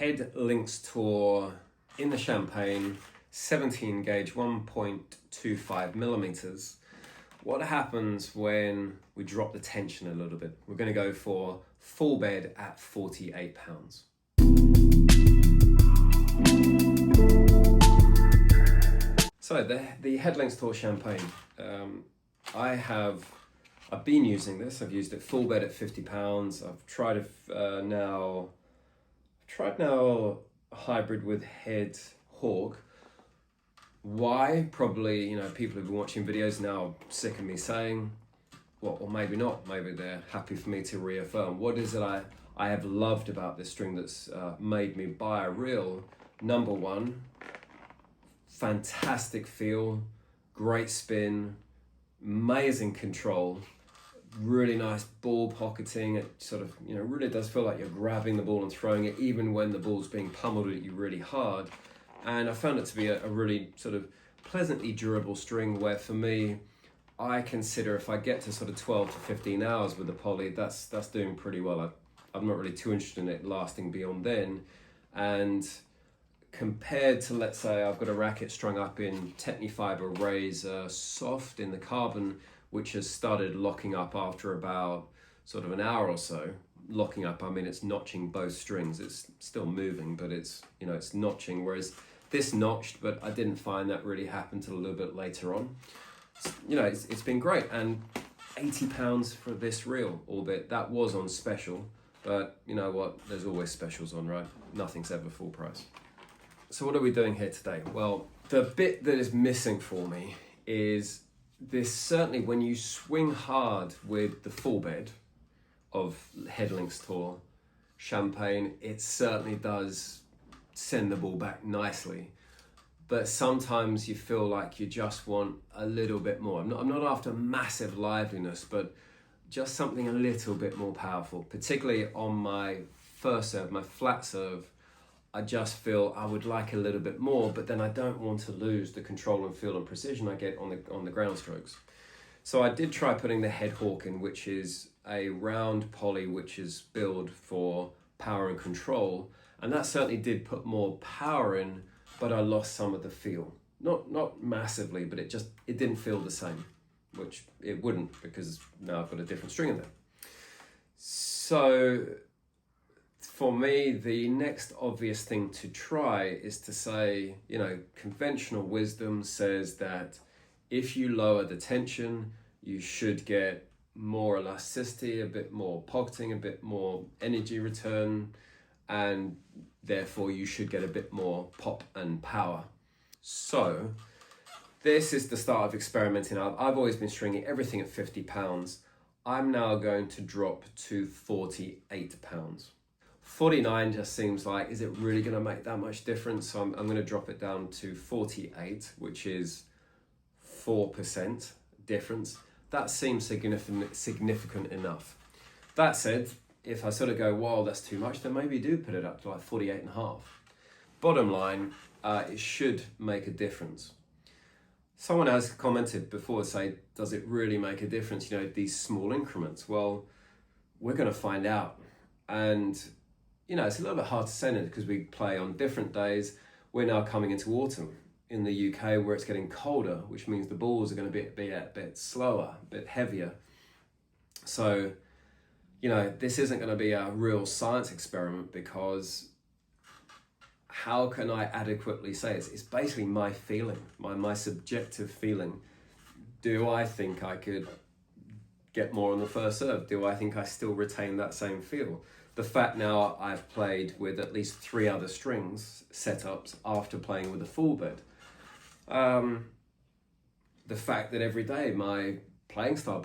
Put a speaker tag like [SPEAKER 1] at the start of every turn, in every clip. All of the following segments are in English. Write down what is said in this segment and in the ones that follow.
[SPEAKER 1] Head Lynx Tour in the Champagne, 17 gauge, 1.25 millimeters. What happens when we drop the tension a little bit? We're going to go for full bed at 48 pounds. So the Head Lynx Tour Champagne, I've been using this. I've used it full bed at 50 pounds. I've tried now a hybrid with Head Hawk. Why? Probably, people who've been watching videos now are sick of me saying, well, or maybe not. Maybe they're happy for me to reaffirm. What is it I have loved about this string that's made me buy a reel? Number one, fantastic feel, great spin, amazing control, really nice ball pocketing. It sort of, really does feel like you're grabbing the ball and throwing it even when the ball's being pummeled at you really hard. And I found it to be a really sort of pleasantly durable string where for me, I consider if I get to sort of 12 to 15 hours with the poly, that's doing pretty well. I'm not really too interested in it lasting beyond then. And compared to, let's say, I've got a racket strung up in Technifiber Razor Soft in the carbon, which has started locking up after about sort of an hour or so. Locking up, I mean, it's notching both strings. It's still moving, but it's notching, whereas this notched, but I didn't find that really happened till a little bit later on. It's been great, and 80 pounds for this reel, albeit that was on special, but you know what, there's always specials on, right? Nothing's ever full price. So what are we doing here today? Well, the bit that is missing for me is this. Certainly when you swing hard with the full bed of Head Lynx Tour Champagne, it certainly does send the ball back nicely. But sometimes you feel like you just want a little bit more. I'm not after massive liveliness, but just something a little bit more powerful, particularly on my first serve, my flat serve. I just feel I would like a little bit more, but then I don't want to lose the control and feel and precision I get on the ground strokes. So I did try putting the Head Hawk in, which is a round poly which is billed for power and control, and that certainly did put more power in, but I lost some of the feel. Not massively, but it didn't feel the same, which it wouldn't because now I've got a different string in there. So for me, the next obvious thing to try is to say, conventional wisdom says that if you lower the tension, you should get more elasticity, a bit more pocketing, a bit more energy return, and therefore you should get a bit more pop and power. So this is the start of experimenting. I've always been stringing everything at 50 pounds. I'm now going to drop to 48 pounds. 49 just seems like, is it really going to make that much difference? So I'm going to drop it down to 48, which is 4% difference. That seems significant enough. That said, if I sort of go, wow, that's too much, then maybe do put it up to like 48 and a half. Bottom line, it should make a difference. Someone has commented before, say, does it really make a difference, these small increments? Well, we're going to find out. And, it's a little bit hard to say it because we play on different days. We're now coming into autumn in the UK where it's getting colder, which means the balls are going to be a bit slower, a bit heavier. So, this isn't going to be a real science experiment because how can I adequately say it? It's basically my feeling, my subjective feeling. Do I think I could get more on the first serve? Do I think I still retain that same feel? The fact now I've played with at least 3 other strings setups after playing with a full bed. The fact that every day my playing style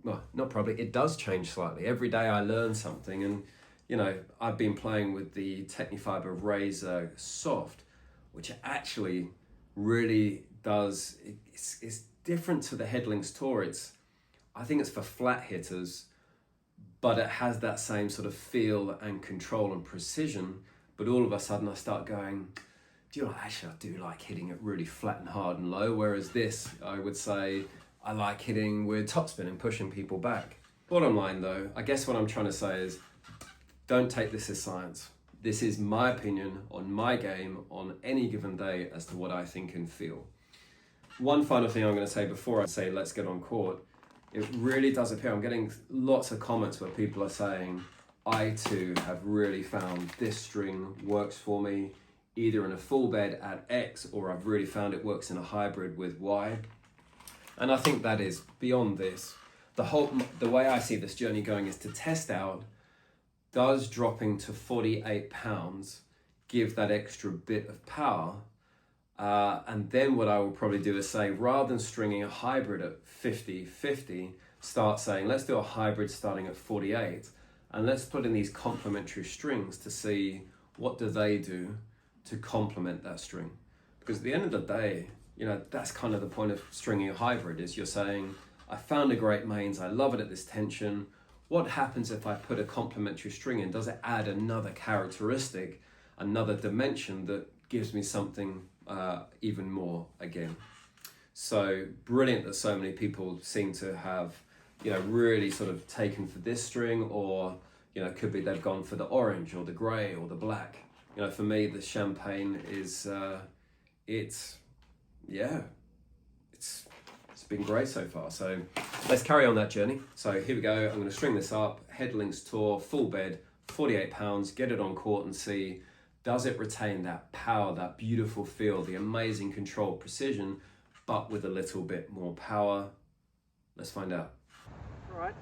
[SPEAKER 1] it does change slightly. Every day I learn something, and I've been playing with the Technifiber Razor Soft, which actually really does, it's different to the Head Lynx Tour. I think it's for flat hitters, but it has that same sort of feel and control and precision. But all of a sudden I start going, I do like hitting it really flat and hard and low, whereas this, I would say, I like hitting with topspin and pushing people back. Bottom line though, I guess what I'm trying to say is, don't take this as science. This is my opinion on my game on any given day as to what I think and feel. One final thing I'm going to say before I say let's get on court, it really does appear, I'm getting lots of comments where people are saying, I too have really found this string works for me, either in a full bed at X, or I've really found it works in a hybrid with Y. And I think that is beyond this. The way I see this journey going is to test out, does dropping to 48 pounds give that extra bit of power? And then what I will probably do is say, rather than stringing a hybrid at 50-50, start saying, let's do a hybrid starting at 48, and let's put in these complementary strings to see what do they do to complement that string. Because at the end of the day, that's kind of the point of stringing a hybrid, is you're saying, I found a great mains, I love it at this tension. What happens if I put a complementary string in? Does it add another characteristic, another dimension that gives me something even more again? So brilliant that so many people seem to have, really sort of taken for this string, or, could be they've gone for the orange or the gray or the black. For me, the champagne is, it's been great so far. So let's carry on that journey. So here we go. I'm going to string this up. Head Lynx Tour, full bed, 48 pounds. Get it on court and see, does it retain that power, that beautiful feel, the amazing control, precision, but with a little bit more power? Let's find out.
[SPEAKER 2] All right.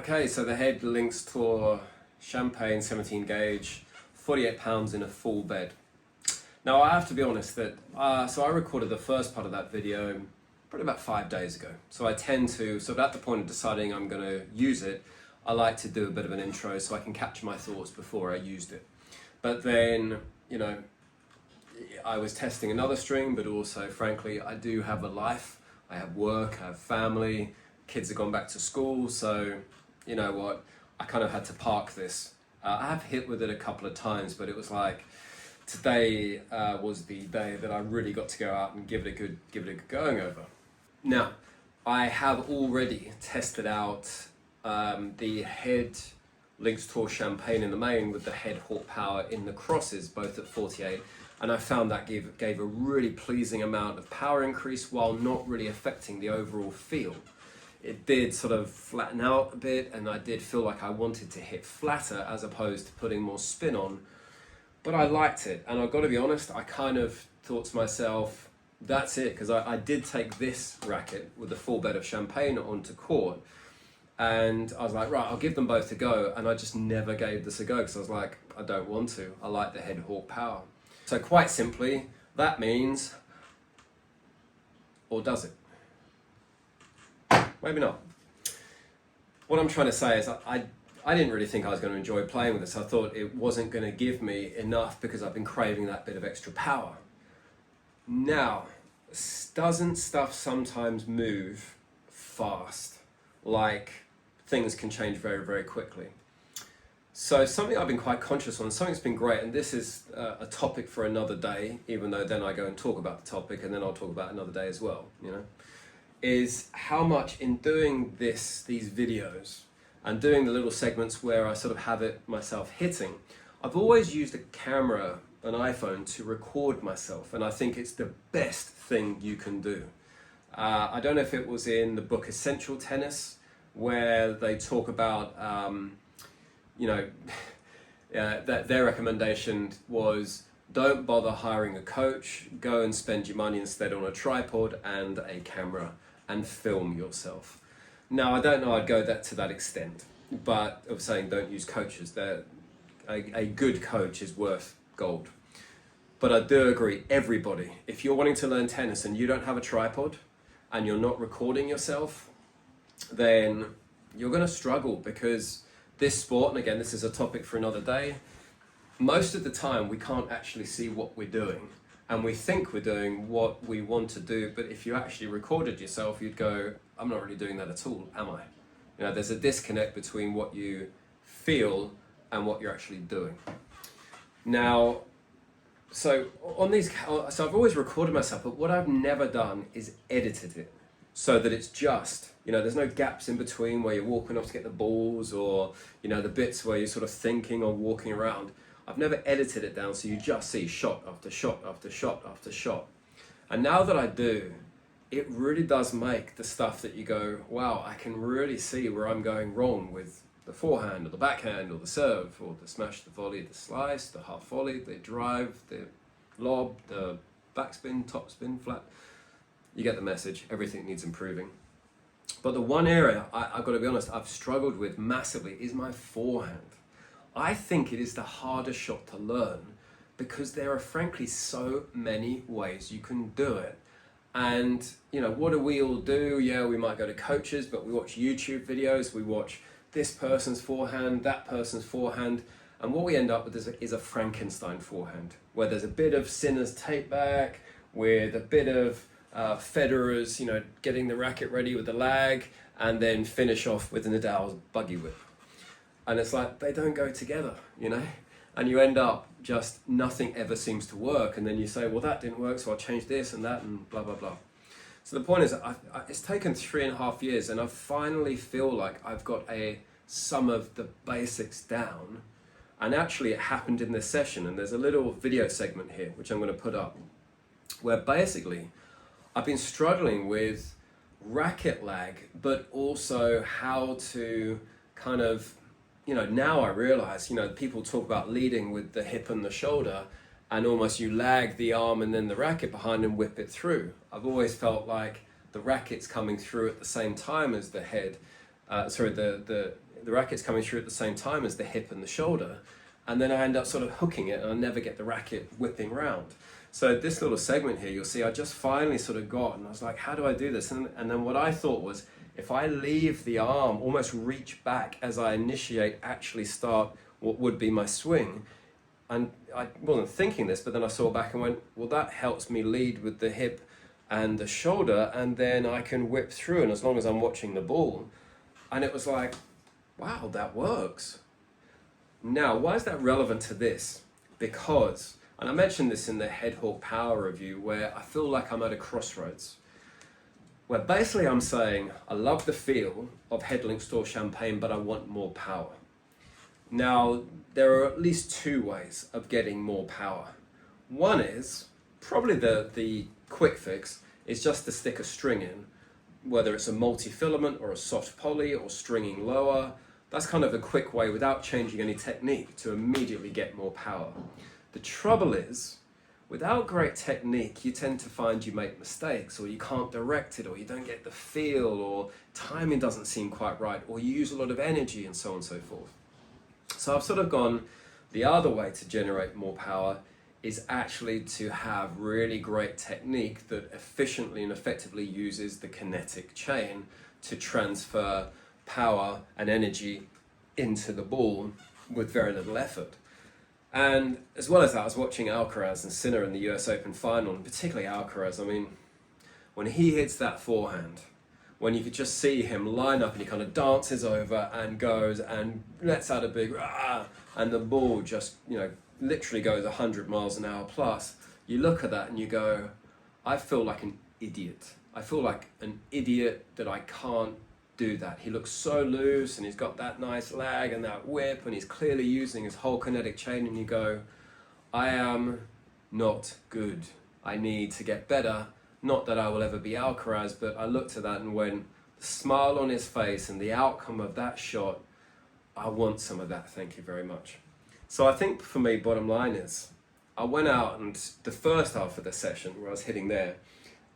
[SPEAKER 1] Okay, so the Head Lynx Tour Champagne 17 gauge, 48 pounds in a full bed. Now I have to be honest that, so I recorded the first part of that video probably about 5 days ago. So I tend to, so at the point of deciding I'm going to use it, I like to do a bit of an intro so I can capture my thoughts before I used it. But then, you know, I was testing another string, but also frankly, I do have a life. I have work, I have family, kids have gone back to school, so you know what, I kind of had to park this. I have hit with it a couple of times, but it was like, today was the day that I really got to go out and give it a good going over. Now, I have already tested out the Head Lynx Tour Champagne in the main with the Head horsepower in the crosses, both at 48, and I found that gave a really pleasing amount of power increase while not really affecting the overall feel. It did sort of flatten out a bit, and I did feel like I wanted to hit flatter as opposed to putting more spin on, but I liked it. And I've got to be honest, I kind of thought to myself, that's it, because I did take this racket with the full bed of champagne onto court, and I was like, right, I'll give them both a go, and I just never gave this a go because I was like, I don't want to. I like the Head Hawk power. So quite simply, that means, or does it? Maybe not. What I'm trying to say is I didn't really think I was going to enjoy playing with this. I thought it wasn't going to give me enough because I've been craving that bit of extra power. Now, doesn't stuff sometimes move fast? Like, things can change very, very quickly. So something I've been quite conscious on, something that's been great, and this is a topic for another day, even though then I go and talk about the topic and then I'll talk about it another day as well, you know, is how much in doing these videos and doing the little segments where I sort of have it myself hitting, I've always used a camera, an iPhone, to record myself, and I think it's the best thing you can do. I don't know if it was in the book Essential Tennis, where they talk about, you know, that their recommendation was, don't bother hiring a coach, go and spend your money instead on a tripod and a camera and film yourself. Now, I don't know I'd go to that extent, but of saying don't use coaches. A good coach is worth gold. But I do agree, everybody, if you're wanting to learn tennis and you don't have a tripod and you're not recording yourself, then you're going to struggle, because this sport, and again, this is a topic for another day, most of the time we can't actually see what we're doing, and we think we're doing what we want to do, but if you actually recorded yourself, you'd go, I'm not really doing that at all, am I? You know, there's a disconnect between what you feel and what you're actually doing. Now, so I've always recorded myself, but what I've never done is edited it so that it's just, you know, there's no gaps in between where you're walking off to get the balls, or, you know, the bits where you're sort of thinking or walking around. I've never edited it down so you just see shot after shot after shot after shot. And now that I do, it really does make the stuff that you go, wow, I can really see where I'm going wrong with the forehand or the backhand or the serve or the smash, the volley, the slice, the half volley, the drive, the lob, the backspin, topspin, flat. You get the message. Everything needs improving. But the one area I've got to be honest, I've struggled with massively is my forehand. I think it is the hardest shot to learn because there are frankly so many ways you can do it. And, you know, what do we all do? Yeah, we might go to coaches, but we watch YouTube videos, we watch this person's forehand, that person's forehand, and what we end up with is a Frankenstein forehand, where there's a bit of Sinner's take back, with a bit of Federer's, you know, getting the racket ready with the lag, and then finish off with Nadal's buggy whip. And it's like, they don't go together, you know? And you end up just, nothing ever seems to work, and then you say, well, that didn't work, so I'll change this and that, and blah, blah, blah. So the point is, it's taken 3.5 years, and I finally feel like I've got some of the basics down. And actually, it happened in this session, and there's a little video segment here, which I'm going to put up, where basically, I've been struggling with racket lag, but also how to kind of, you know, now I realize, you know, people talk about leading with the hip and the shoulder, and almost you lag the arm and then the racket behind and whip it through. I've always felt like the racket's coming through at the same time as the head, the racket's coming through at the same time as the hip and the shoulder, and then I end up sort of hooking it, and I never get the racket whipping round. So this little segment here, you'll see I just finally sort of got, and I was like, how do I do this? And then what I thought was, if I leave the arm, almost reach back as I initiate, actually start what would be my swing, and I wasn't thinking this, but then I saw back and went, well, that helps me lead with the hip and the shoulder, and then I can whip through, and as long as I'm watching the ball. And it was like, wow, that works. Now, why is that relevant to this? Because, and I mentioned this in the Head Hawk Power review, where I feel like I'm at a crossroads, where basically I'm saying, I love the feel of Head Lynx Tour Champagne, but I want more power. Now, there are at least two ways of getting more power. One is, probably the quick fix, is just to stick a string in, whether it's a multi-filament or a soft poly or stringing lower. That's kind of a quick way without changing any technique to immediately get more power. The trouble is, without great technique, you tend to find you make mistakes, or you can't direct it, or you don't get the feel, or timing doesn't seem quite right, or you use a lot of energy, and so on and so forth. So I've sort of gone the other way to generate more power is actually to have really great technique that efficiently and effectively uses the kinetic chain to transfer power and energy into the ball with very little effort. And as well as that, I was watching Alcaraz and Sinner in the US Open final, and particularly Alcaraz. I mean, when he hits that forehand, when you could just see him line up and he kind of dances over and goes and lets out a big rah, and the ball just, literally goes 100 miles an hour plus, you look at that and you go, I feel like an idiot. I feel like an idiot that I can't do that. He looks so loose, and he's got that nice lag and that whip, and he's clearly using his whole kinetic chain, and you go, I am not good. I need to get better. Not that I will ever be Alcaraz, but I looked at that and went, the smile on his face and the outcome of that shot, I want some of that, thank you very much. So I think for me, bottom line is, I went out and the first half of the session where I was hitting there,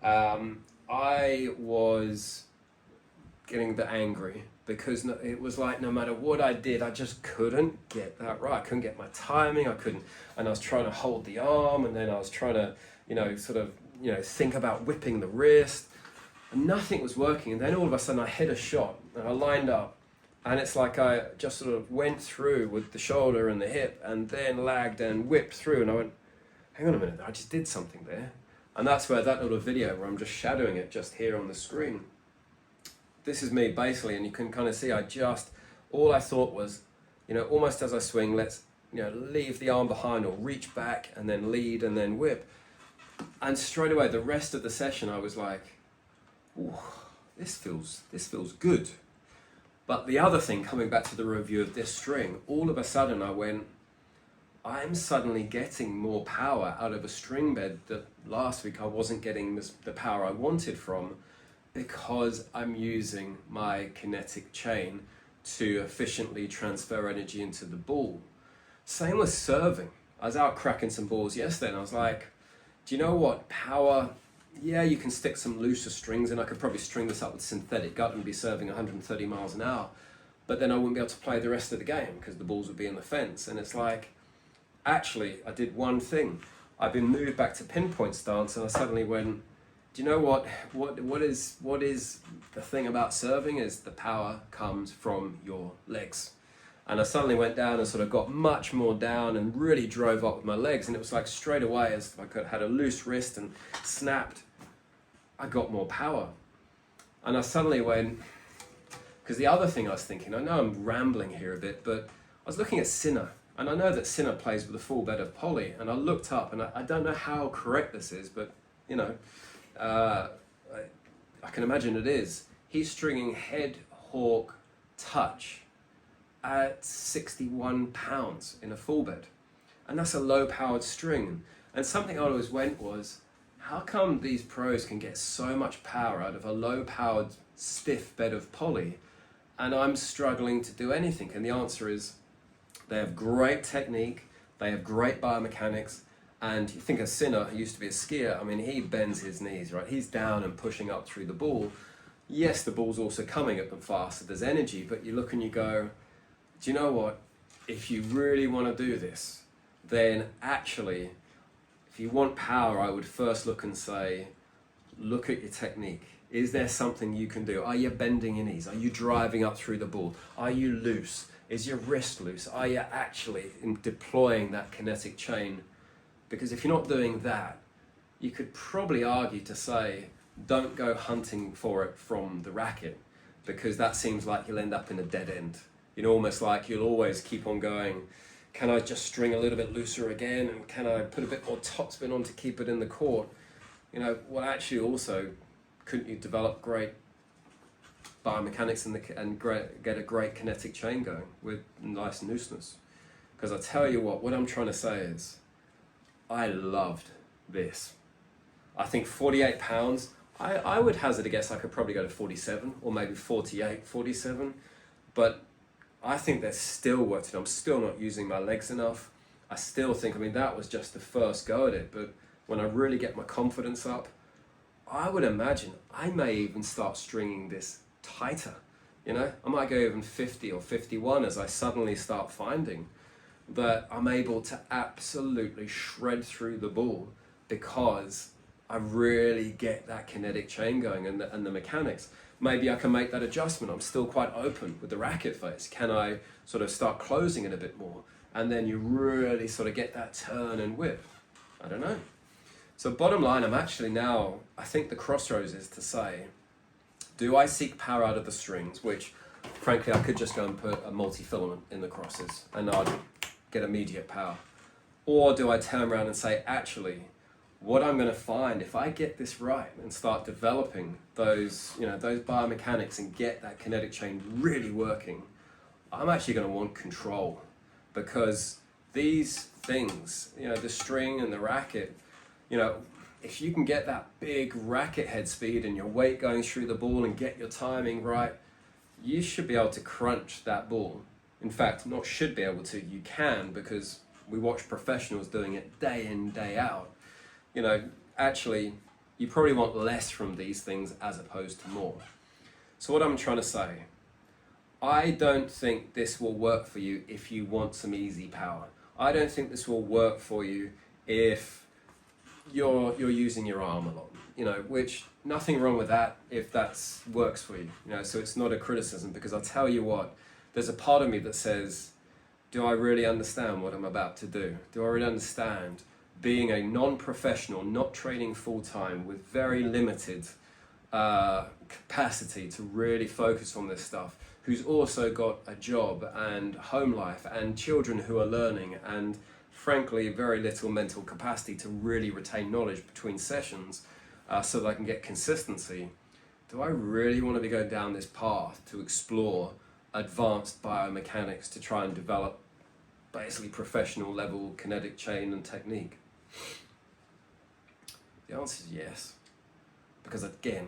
[SPEAKER 1] I was getting a bit angry because it was like no matter what I did, I just couldn't get that right. I couldn't get my timing, and I was trying to hold the arm, and then I was trying to, think about whipping the wrist, and nothing was working. And then all of a sudden I hit a shot and I lined up, and it's like I just sort of went through with the shoulder and the hip and then lagged and whipped through, and I went, hang on a minute, I just did something there. And that's where that little video where I'm just shadowing it just here on the screen. This is me basically, and you can kind of see all I thought was, almost as I swing, let's, leave the arm behind or reach back and then lead and then whip. And straight away, the rest of the session, I was like, ooh, this feels good. But the other thing, coming back to the review of this string, all of a sudden I went, I'm suddenly getting more power out of a string bed that last week I wasn't getting the power I wanted from, because I'm using my kinetic chain to efficiently transfer energy into the ball. Same with serving. I was out cracking some balls yesterday and I was like, do you know what? Power, yeah, you can stick some looser strings, and I could probably string this up with synthetic gut and be serving 130 miles an hour, but then I wouldn't be able to play the rest of the game because the balls would be in the fence. And it's like, actually, I did one thing. I've been moved back to pinpoint stance, and I suddenly went, do you know what is the thing about serving is the power comes from your legs. And I suddenly went down and sort of got much more down and really drove up with my legs, and it was like straight away, as I had a loose wrist and snapped, I got more power. And I suddenly went, because the other thing I was thinking, I know I'm rambling here a bit, but I was looking at Sinner, and I know that Sinner plays with a full bed of poly, and I looked up, and I don't know how correct this is, but I can imagine it is. He's stringing Head Hawk Touch at 61 pounds in a full bed, and that's a low powered string. And something I always went was, how come these pros can get so much power out of a low powered stiff bed of poly, and I'm struggling to do anything? And the answer is, they have great technique, they have great biomechanics. And you think of Sinner, who used to be a skier, I mean, he bends his knees, right? He's down and pushing up through the ball. yes, the ball's also coming at them faster, there's energy, but you look and you go, do you know what? If you really want to do this, then actually, if you want power, I would first look and say, look at your technique. Is there something you can do? Are you bending your knees? Are you driving up through the ball? Are you loose? Is your wrist loose? Are you actually deploying that kinetic chain? Because if you're not doing that, you could probably argue to say, don't go hunting for it from the racket, because that seems like you'll end up in a dead end. You know, almost like you'll always keep on going, can I just string a little bit looser again? And can I put a bit more topspin on to keep it in the court? You know, well, actually also, couldn't you develop great biomechanics and get a great kinetic chain going with nice looseness? Because I tell you what I'm trying to say is, I loved this. I think 48 pounds, I would hazard a guess I could probably go to 47 or maybe 48, 47, but I think there's still work to do. I'm still not using my legs enough. I still think, I mean, that was just the first go at it, but when I really get my confidence up, I would imagine I may even start stringing this tighter. You know, I might go even 50 or 51 as I suddenly start finding that I'm able to absolutely shred through the ball because I really get that kinetic chain going and the mechanics. Maybe I can make that adjustment. I'm still quite open with the racket face. Can I sort of start closing it a bit more? And then you really sort of get that turn and whip. I don't know. So bottom line, I'm actually now, I think the crossroads is to say, do I seek power out of the strings, which frankly I could just go and put a multi-filament in the crosses and I'd get immediate power? Or do I turn around and say, actually, what I'm going to find if I get this right and start developing those, you know, those biomechanics and get that kinetic chain really working, I'm actually going to want control, because these things, you know, the string and the racket, you know, if you can get that big racket head speed and your weight going through the ball and get your timing right, you should be able to crunch that ball. In fact, not should be able to, you can, because we watch professionals doing it day in, day out. You know, actually, you probably want less from these things as opposed to more. So what I'm trying to say, I don't think this will work for you if you want some easy power. I don't think this will work for you if you're using your arm a lot, you know, which nothing wrong with that if that works for you, you know, so it's not a criticism, because I'll tell you what, there's a part of me that says, do I really understand what I'm about to do? Do I really understand being a non-professional, not training full-time with very limited capacity to really focus on this stuff, who's also got a job and home life and children who are learning and frankly very little mental capacity to really retain knowledge between sessions so that I can get consistency? Do I really want to be going down this path to explore advanced biomechanics to try and develop basically professional level kinetic chain and technique? The answer is yes. Because again,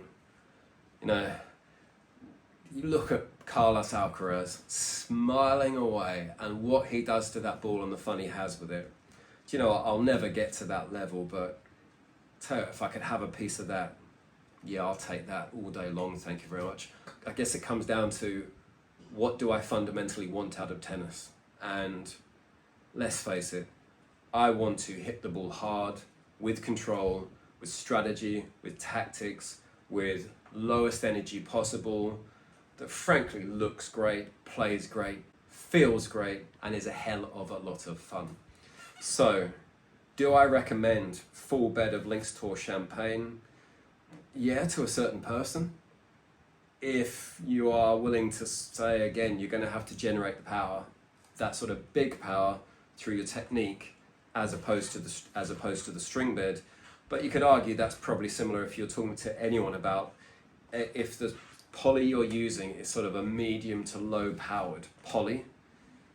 [SPEAKER 1] you know, you look at Carlos Alcaraz smiling away and what he does to that ball and the fun he has with it. Do you know, I'll never get to that level, but tell you, if I could have a piece of that, yeah, I'll take that all day long, thank you very much. I guess it comes down to, what do I fundamentally want out of tennis? And let's face it, I want to hit the ball hard, with control, with strategy, with tactics, with lowest energy possible, that frankly looks great, plays great, feels great, and is a hell of a lot of fun. So, do I recommend full bed of Lynx Tour Champagne? Yeah, to a certain person. If you are willing to say, again, you're going to have to generate the power, that sort of big power through your technique, as opposed to the string bed. But you could argue that's probably similar if you're talking to anyone about if the poly you're using is sort of a medium to low powered poly,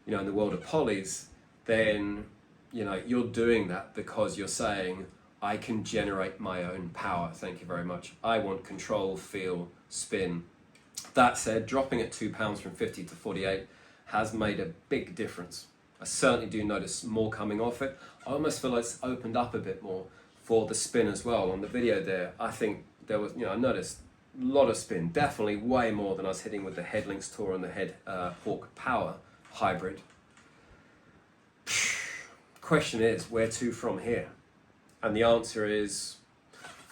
[SPEAKER 1] you know, in the world of polys, then, you know, you're doing that because you're saying, I can generate my own power, thank you very much. I want control, feel, spin. That said, dropping at £2 from 50 to 48 has made a big difference. I certainly do notice more coming off it. I almost feel like it's opened up a bit more for the spin as well. On the video there, I think there was, you know, I noticed lot of spin, definitely way more than I was hitting with the Head Lynx Tour and the Head Hawk Power hybrid. Question is, where to from here? And the answer is,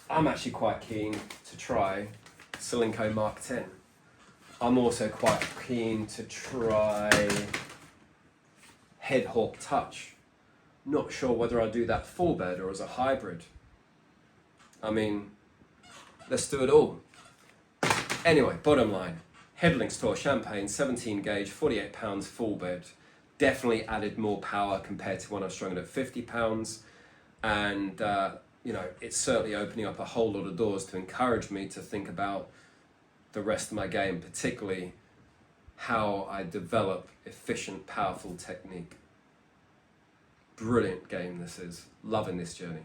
[SPEAKER 1] I'm actually quite keen to try Solinco Mark 10. I'm also quite keen to try Head Hawk Touch. Not sure whether I'll do that full bed or as a hybrid. I mean, let's do it all. Anyway, bottom line, Head Lynx Tour Champagne, 17 gauge, 48 pounds full bed. Definitely added more power compared to when I was strung at 50 pounds. And, you know, it's certainly opening up a whole lot of doors to encourage me to think about the rest of my game, particularly how I develop efficient, powerful technique. Brilliant game this is. Loving this journey.